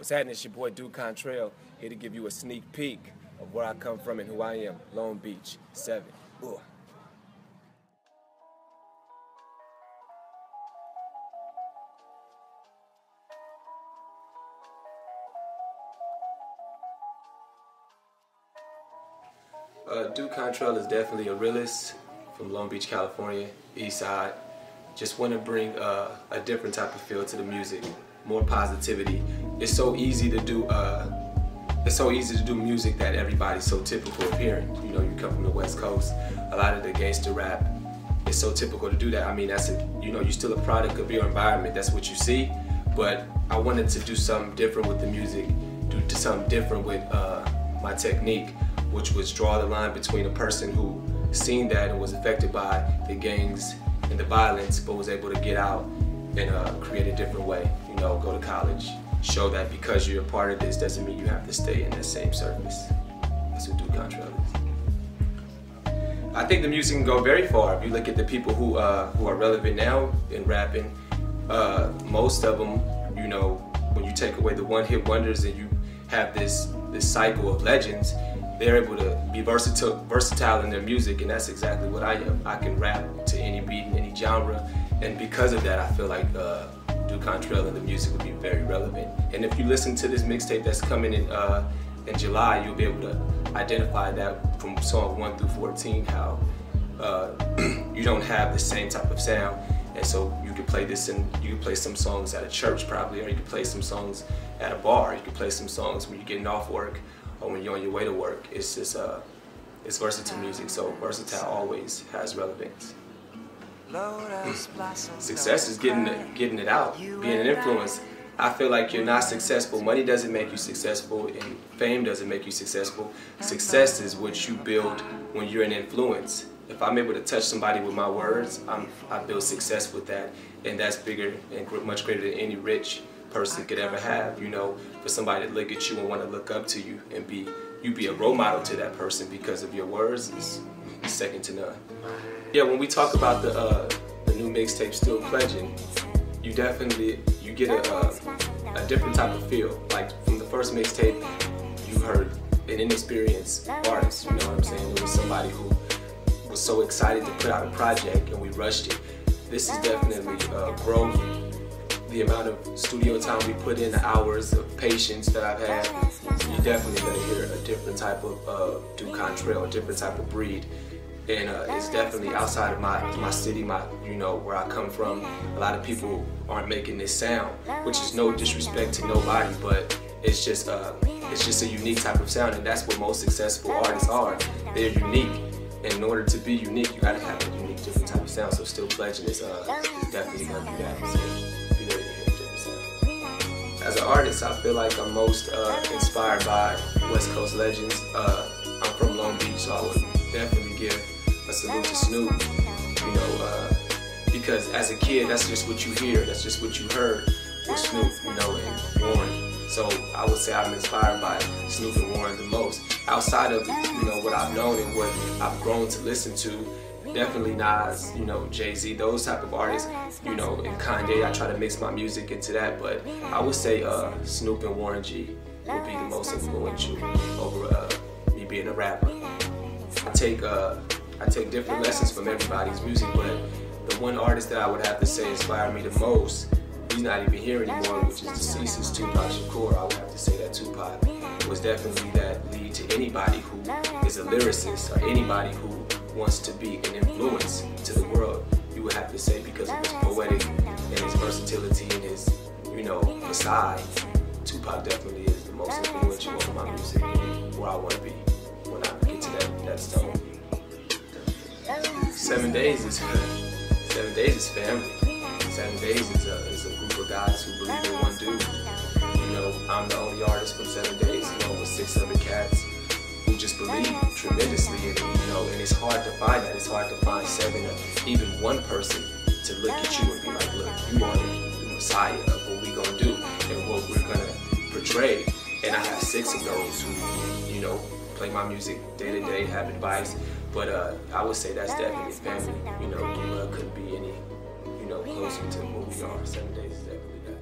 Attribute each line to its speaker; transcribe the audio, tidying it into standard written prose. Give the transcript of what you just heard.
Speaker 1: What's happening? It's your boy Contrail, here to give you a sneak peek of where I come from and who I am. Long Beach, 7. Ooh. Contrail is definitely a realist from Long Beach, California, East Side. Just want to bring a different type of feel to the music, more positivity. It's so easy to do. Music that everybody's so typical of hearing. You know, you come from the West Coast. A lot of the gangster rap, it's so typical to do that. I mean, you're still a product of your environment. That's what you see. But I wanted to do something different with the music, do something different with my technique, which was draw the line between a person who seen that and was affected by the gangs and the violence, but was able to get out and create a different way. You know, go to college, show that because you're a part of this doesn't mean you have to stay in that same service. That's what Contrail is. I think the music can go very far. If you look at the people who are relevant now in rapping, most of them, you know, when you take away the one-hit wonders and you have this cycle of legends, they're able to be versatile in their music, and that's exactly what I am. I can rap to any beat and any genre, and because of that, I feel like Contrail and the music would be very relevant. And if you listen to this mixtape that's coming in July, you'll be able to identify that from song 1 through 14, how you don't have the same type of sound, and so you could play this and you could play some songs at a church probably, or you could play some songs at a bar. You could play some songs when you're getting off work or when you're on your way to work. It's just it's versatile music, so versatile always has relevance. Success is getting it out, being an influence. I feel like you're not successful. Money doesn't make you successful, and fame doesn't make you successful. Success is what you build when you're an influence. If I'm able to touch somebody with my words, I build success with that, and that's bigger and much greater than any rich person could ever have. You know, for somebody to look at you and want to look up to you and be a role model to that person because of your words is second to none. Yeah, when we talk about the new mixtape, Still Pledging, you get a different type of feel. Like from the first mixtape, you heard an inexperienced artist. You know what I'm saying? It was somebody who was so excited to put out a project and we rushed it. This is definitely growth. The amount of studio time we put in, the hours of patience that I've had, you're definitely going to hear a different type of Contrail, a different type of breed. And it's definitely outside of my city, you know, where I come from. A lot of people aren't making this sound, which is no disrespect to nobody, but it's just a unique type of sound, and that's what most successful artists are. They're unique, and in order to be unique, you gotta have a unique, different type of sound. So Still Pledging is definitely gonna do that. So be ready to hear a different sound. As an artist, I feel like I'm most inspired by West Coast legends. I'm from Long Beach, so I would definitely give a salute to Snoop, you know, because as a kid, that's just what you hear, that's just what you heard with Snoop, you know, and Warren. So I would say I'm inspired by Snoop and Warren the most. Outside of, you know, what I've known and what I've grown to listen to, definitely Nas, you know, Jay-Z, those type of artists, you know, and Kanye. I try to mix my music into that, but I would say Snoop and Warren G would be the most influential over me being a rapper. I take different lessons from everybody's music, but the one artist that I would have to say inspired me the most, he's not even here anymore, which is deceased, is Tupac Shakur. I would have to say that Tupac was definitely that lead to anybody who is a lyricist or anybody who wants to be an influence to the world. You would have to say, because of his poetic and his versatility and his, you know, facade, Tupac definitely is the most influential of my music and where I want to be when I get to that stone. 7 days is family. 7 days is a group of guys who believe in one dude. You know, I'm the only artist from 7 days, along with 6 other cats who just believe tremendously in it, you know, and it's hard to find that. It's hard to find 7 or even one person to look at you and be like, look, you are the messiah of what we're gonna do and what we're gonna portray. And I have 6 of those who, you know, play my music day to day, have advice. But I would say that's definitely family. You know, couldn't be any, you know, closer to what we are. 7 days is definitely that.